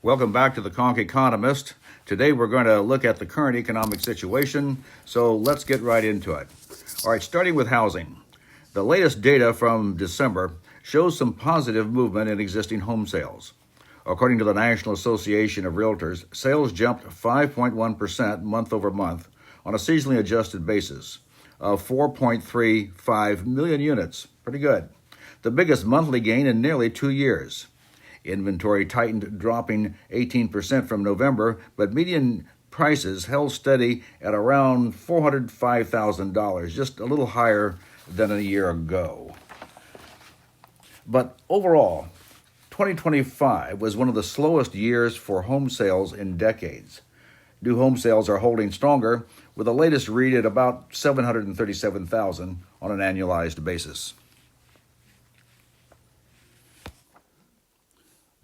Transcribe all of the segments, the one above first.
Welcome back to the Conch Economist. Today we're going to look at the current economic situation, so let's get right into it. All right, starting with housing. The latest data from December shows some positive movement in existing home sales. According to the National Association of Realtors, sales jumped 5.1% month over month on a seasonally adjusted basis of 4.35 million units. Pretty good. The biggest monthly gain in nearly 2 years. Inventory tightened, dropping 18% from November, but median prices held steady at around $405,000, just a little higher than a year ago. But overall, 2025 was one of the slowest years for home sales in decades. New home sales are holding stronger, with the latest read at about 737,000 on an annualized basis.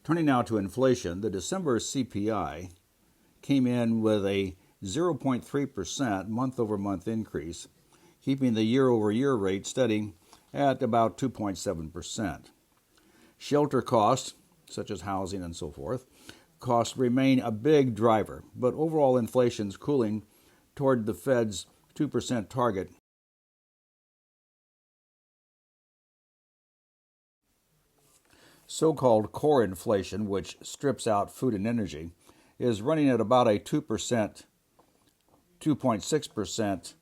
Turning now to inflation, the December CPI came in with a 0.3% month-over-month increase, keeping the year-over-year rate steady at about 2.7%. Shelter costs, such as housing and so forth, costs remain a big driver, but overall inflation's cooling toward the Fed's 2% target. So-called core inflation, which strips out food and energy, is running at about a 2.6%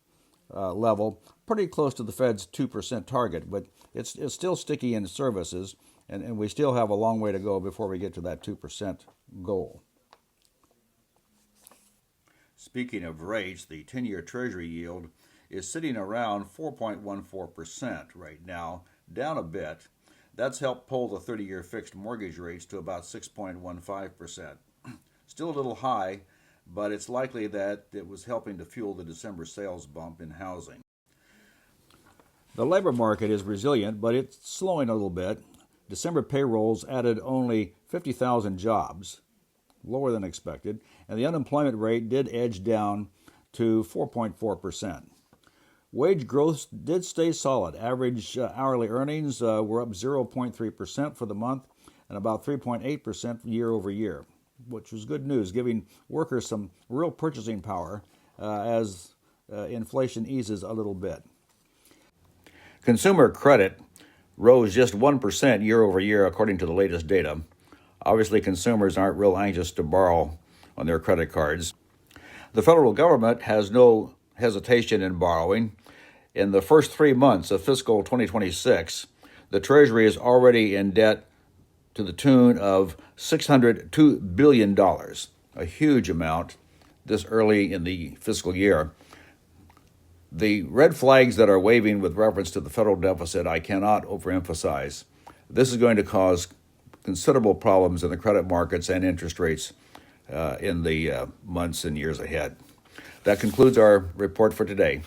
level, pretty close to the Fed's 2% target, but it's still sticky in services, and we still have a long way to go before we get to that 2% goal. Speaking of rates, the 10-year Treasury yield is sitting around 4.14% right now, down a bit. That's helped pull the 30-year fixed mortgage rates to about 6.15%. Still a little high, but it's likely that it was helping to fuel the December sales bump in housing. The labor market is resilient, but it's slowing a little bit. December payrolls added only 50,000 jobs, lower than expected, and the unemployment rate did edge down to 4.4%. Wage growth did stay solid. Average hourly earnings were up 0.3% for the month and about 3.8% year over year, which was good news, giving workers some real purchasing power as inflation eases a little bit. Consumer credit rose just 1% year over year, according to the latest data. Obviously, consumers aren't real anxious to borrow on their credit cards. The federal government has no hesitation in borrowing. In the first 3 months of fiscal 2026, the Treasury is already in debt to the tune of $602 billion, a huge amount this early in the fiscal year. The red flags that are waving with reference to the federal deficit, I cannot overemphasize. This is going to cause considerable problems in the credit markets and interest rates in the months and years ahead. That concludes our report for today.